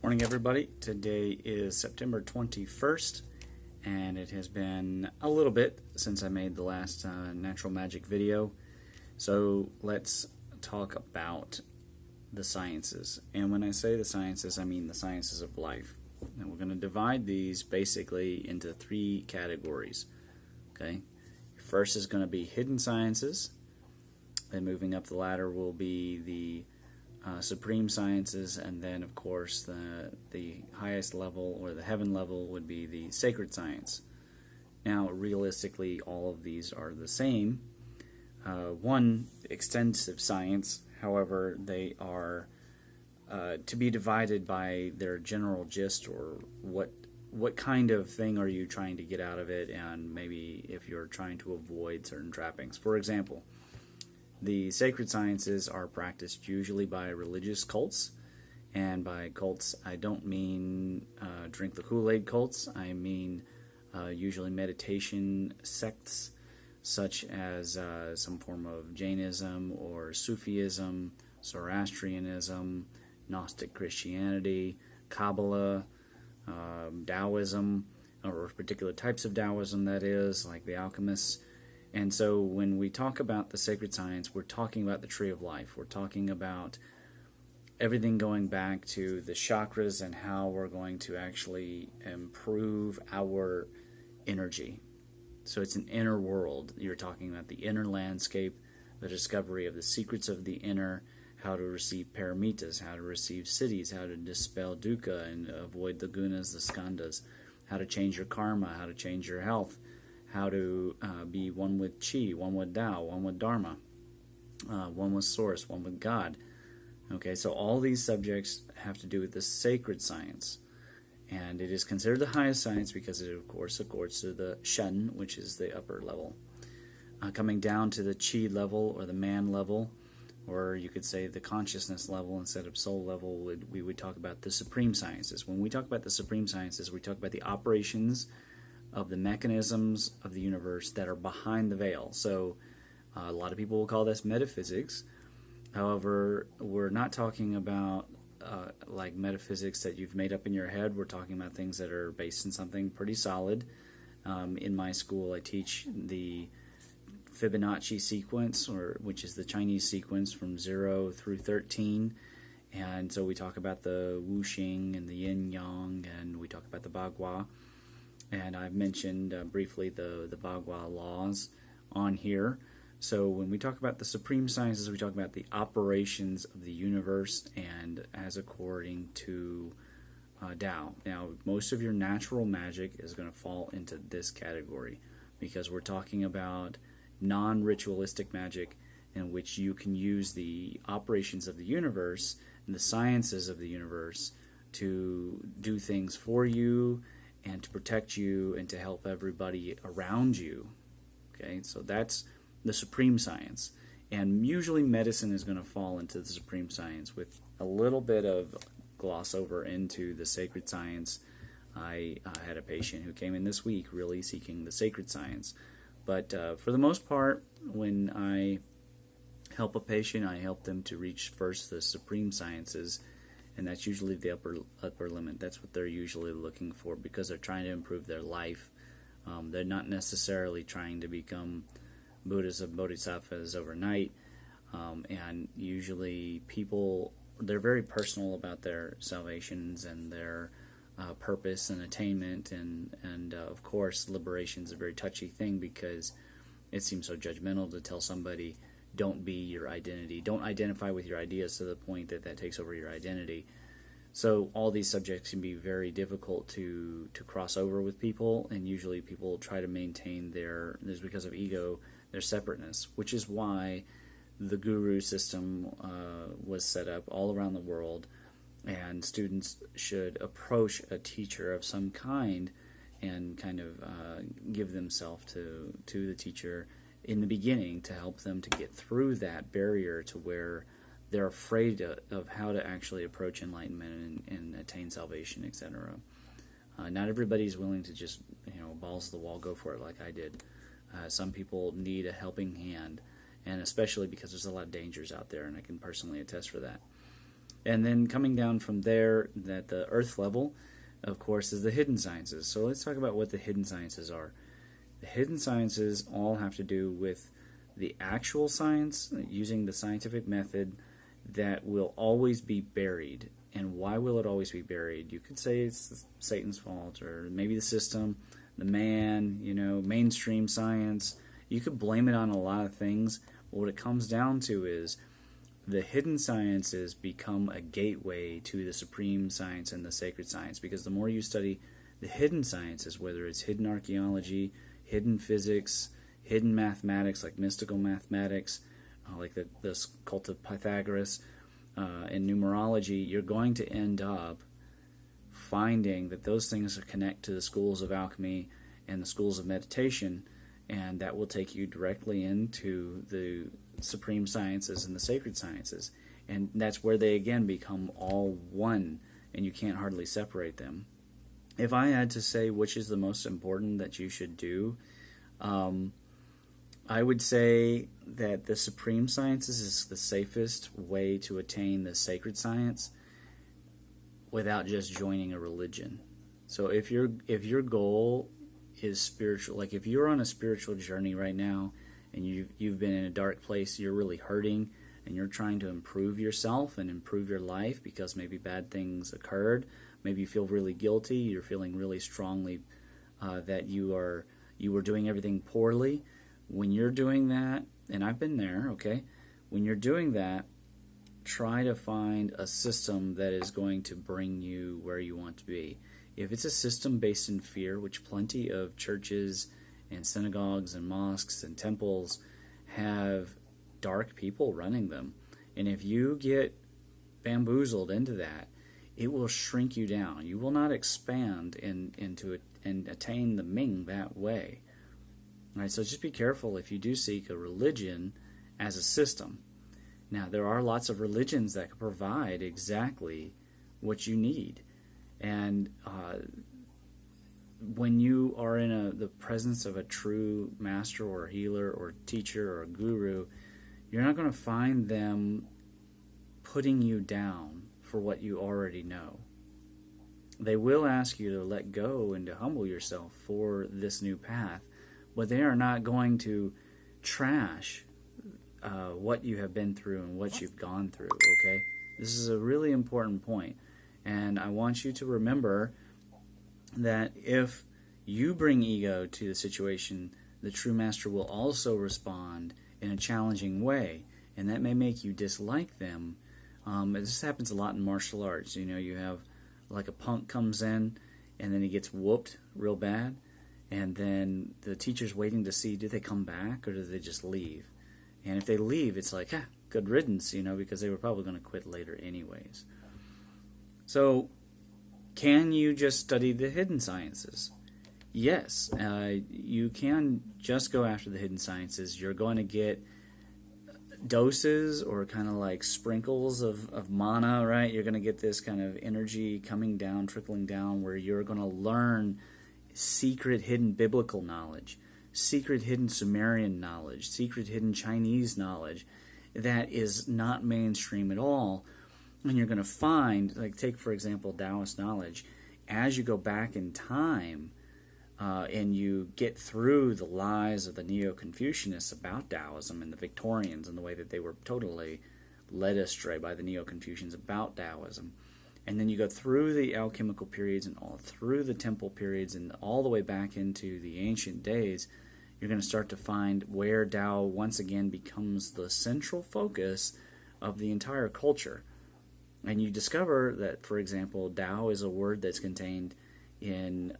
Morning, everybody. Today is September 21st, and it has been a little bit since I made the last natural magic video. So let's talk about the sciences. And when I say the sciences, I mean the sciences of life. And we're going to divide these basically into three categories. Okay. First is going to be hidden sciences. Then moving up the ladder will be the supreme sciences, and then of course the highest level, or the heaven level, would be the sacred science. Now realistically all of these are the same. One extensive science, however, they are to be divided by their general gist, or what kind of thing are you trying to get out of it, and maybe if you're trying to avoid certain trappings. For example, the sacred sciences are practiced usually by religious cults, and by cults I don't mean drink the Kool-Aid cults. I mean usually meditation sects, such as some form of Jainism or Sufism, Zoroastrianism, Gnostic Christianity, Kabbalah, Taoism, or particular types of Taoism, that is, like the alchemists. And so when we talk about the sacred science, we're talking about the tree of life. We're talking about everything going back to the chakras and how we're going to actually improve our energy. So it's an inner world. You're talking about the inner landscape, the discovery of the secrets of the inner, how to receive paramitas, how to receive siddhis, how to dispel dukkha and avoid the gunas, the skandhas, how to change your karma, how to change your health, how to be one with Chi, one with Tao, one with Dharma, one with Source, one with God. Okay, so all these subjects have to do with the sacred science. And it is considered the highest science because it, of course, accords to the Shen, which is the upper level. Coming down to the Chi level, or the man level, or you could say the consciousness level instead of soul level, we would talk about the supreme sciences. When we talk about the supreme sciences, we talk about the operations of the mechanisms of the universe that are behind the veil. So a lot of people will call this metaphysics. However, we're not talking about like metaphysics that you've made up in your head. We're talking about things that are based in something pretty solid. In my school, I teach the Fibonacci sequence, which is the Chinese sequence from 0 through 13. And so we talk about the wuxing and the yin-yang, and we talk about the bagua. And I've mentioned briefly the Bagua laws on here. So when we talk about the supreme sciences, we talk about the operations of the universe and as according to Tao. Now, most of your natural magic is going to fall into this category because we're talking about non-ritualistic magic in which you can use the operations of the universe and the sciences of the universe to do things for you and to protect you and to help everybody around you. Okay, so that's the supreme science. And usually medicine is going to fall into the supreme science with a little bit of gloss over into the sacred science. I had a patient who came in this week really seeking the sacred science. But for the most part, when I help a patient, I help them to reach first the supreme sciences, and that's usually the upper limit. That's what they're usually looking for because they're trying to improve their life. They're not necessarily trying to become Buddhas and Bodhisattvas overnight. And usually people, they're very personal about their salvations and their purpose and attainment. And of course, liberation is a very touchy thing because it seems so judgmental to tell somebody, don't be your identity. Don't identify with your ideas to the point that that takes over your identity. So all these subjects can be very difficult to cross over with people, and usually people try to maintain there's because of ego, their separateness, which is why the guru system was set up all around the world, and students should approach a teacher of some kind and kind of give themselves to the teacher in the beginning to help them to get through that barrier to where they're afraid of how to actually approach enlightenment and attain salvation, etc. Not everybody's willing to just, balls to the wall, go for it like I did. Some people need a helping hand, and especially because there's a lot of dangers out there, and I can personally attest for that. And then coming down from there, at the earth level, of course, is the hidden sciences. So let's talk about what the hidden sciences are. The hidden sciences all have to do with the actual science, using the scientific method, that will always be buried. And why will it always be buried? You could say it's Satan's fault, or maybe the system, the man, mainstream science. You could blame it on a lot of things. But what it comes down to is the hidden sciences become a gateway to the supreme science and the sacred science, because the more you study the hidden sciences, whether it's hidden archaeology, hidden physics, hidden mathematics like mystical mathematics, like the cult of Pythagoras, and numerology, you're going to end up finding that those things connect to the schools of alchemy and the schools of meditation, and that will take you directly into the supreme sciences and the sacred sciences. And that's where they again become all one, and you can't hardly separate them. If I had to say which is the most important that you should do, I would say that the supreme sciences is the safest way to attain the sacred science without just joining a religion. So if your goal is spiritual, like if you're on a spiritual journey right now and you've been in a dark place, you're really hurting, and you're trying to improve yourself and improve your life because maybe bad things occurred, maybe you feel really guilty, you're feeling really strongly that you were doing everything poorly. When you're doing that, and I've been there, okay, when you're doing that, try to find a system that is going to bring you where you want to be. If it's a system based in fear, which plenty of churches and synagogues and mosques and temples have dark people running them, and if you get bamboozled into that, it will shrink you down. You will not expand into it and attain the Ming that way. All right, so just be careful if you do seek a religion as a system. Now, there are lots of religions that can provide exactly what you need. And when you are in the presence of a true master or healer or teacher or guru, you're not going to find them putting you down for what you already know. They will ask you to let go and to humble yourself for this new path, but they are not going to trash what you have been through and what you've gone through, okay? This is a really important point, and I want you to remember that if you bring ego to the situation, the true master will also respond in a challenging way, and that may make you dislike them. This happens a lot in martial arts. You have like a punk comes in, and then he gets whooped real bad, and then the teacher's waiting to see, do they come back or do they just leave? And if they leave, it's like, good riddance, because they were probably going to quit later anyways. So, can you just study the hidden sciences? Yes, you can just go after the hidden sciences. You're going to get doses or kind of like sprinkles of mana, right? You're going to get this kind of energy coming down, trickling down, where you're going to learn secret hidden biblical knowledge, secret hidden Sumerian knowledge, secret hidden Chinese knowledge that is not mainstream at all. And you're going to find, like take for example Taoist knowledge, as you go back in time and you get through the lies of the Neo-Confucianists about Taoism and the Victorians and the way that they were totally led astray by the Neo-Confucians about Taoism. And then you go through the alchemical periods and all through the temple periods and all the way back into the ancient days, you're going to start to find where Tao once again becomes the central focus of the entire culture. And you discover that, for example, Tao is a word that's contained in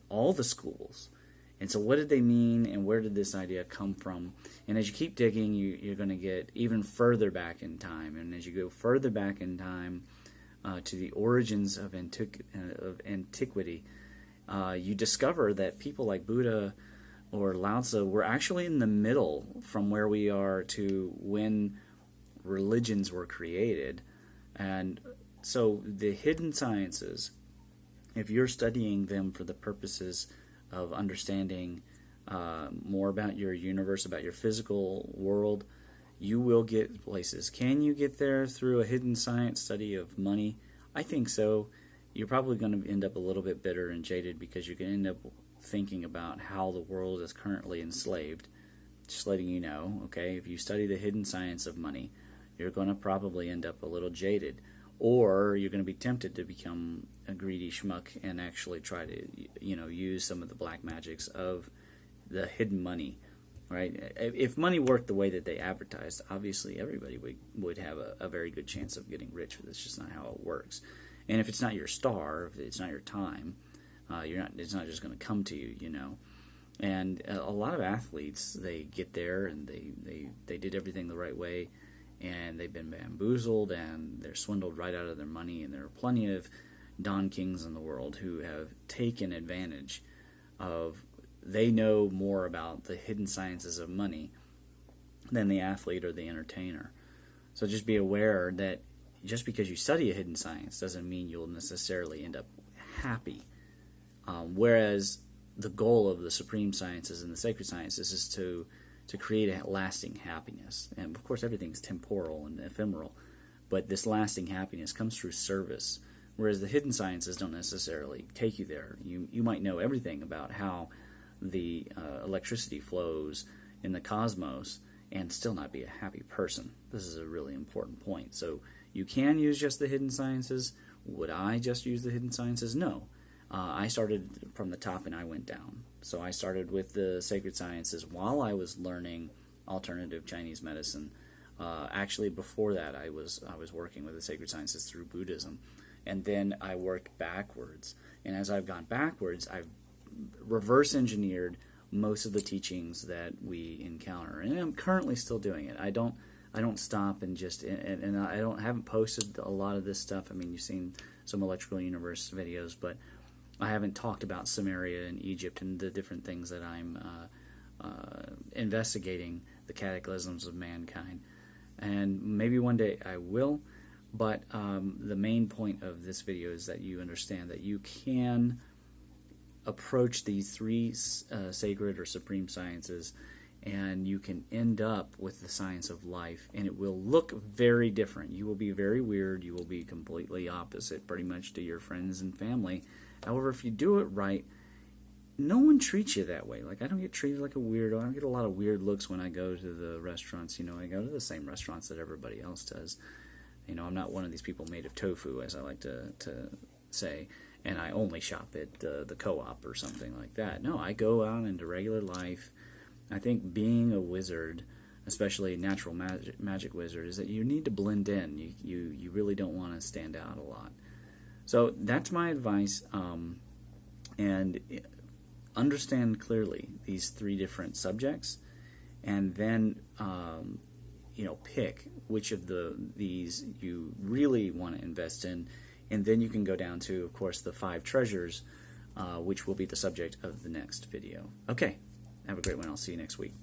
all the schools. And so what did they mean, and where did this idea come from? And as you keep digging, you're going to get even further back in time. And as you go further back in time, to the origins of antiquity, you discover that people like Buddha or Lao Tzu were actually in the middle from where we are to when religions were created. And so the hidden sciences, if you're studying them for the purposes of understanding more about your universe, about your physical world, you will get places. Can you get there through a hidden science study of money? I think so. You're probably going to end up a little bit bitter and jaded because you can end up thinking about how the world is currently enslaved. Just letting you know, okay, if you study the hidden science of money, you're going to probably end up a little jaded. Or you're going to be tempted to become a greedy schmuck and actually try to, use some of the black magics of the hidden money, right? If money worked the way that they advertised, obviously everybody would have a very good chance of getting rich, but that's just not how it works. And if it's not your star, if it's not your time, it's not just going to come to you, And a lot of athletes, they get there and they did everything the right way, and they've been bamboozled and they're swindled right out of their money. And there are plenty of Don Kings in the world who have taken advantage of, they know more about the hidden sciences of money than the athlete or the entertainer. So just be aware that just because you study a hidden science doesn't mean you'll necessarily end up happy. Whereas the goal of the supreme sciences and the sacred sciences is to create a lasting happiness. And of course everything's temporal and ephemeral, but this lasting happiness comes through service, whereas the hidden sciences don't necessarily take you there. You might know everything about how the electricity flows in the cosmos and still not be a happy person. This is a really important point. So you can use just the hidden sciences. Would I just use the hidden sciences? No. I started from the top and I went down. So I started with the sacred sciences while I was learning alternative Chinese medicine. Actually, before that, I was working with the sacred sciences through Buddhism, and then I worked backwards. And as I've gone backwards, I've reverse engineered most of the teachings that we encounter, and I'm currently still doing it. I don't stop and haven't posted a lot of this stuff. I mean, you've seen some Electrical Universe videos, but I haven't talked about Samaria and Egypt and the different things that I'm investigating, the cataclysms of mankind. And maybe one day I will, but the main point of this video is that you understand that you can approach these three sacred or supreme sciences, and you can end up with the science of life, and it will look very different. You will be very weird. You will be completely opposite pretty much to your friends and family. However, if you do it right, no one treats you that way. Like, I don't get treated like a weirdo. I don't get a lot of weird looks when I go to the restaurants. I go to the same restaurants that everybody else does. I'm not one of these people made of tofu, as I like to say, and I only shop at the co-op or something like that. No, I go out into regular life. I think being a wizard, especially a natural magic wizard, is that you need to blend in. You really don't want to stand out a lot. So that's my advice, and understand clearly these three different subjects, and then pick which of these you really want to invest in, and then you can go down to, of course, the 5 treasures, which will be the subject of the next video. Okay, have a great one. I'll see you next week.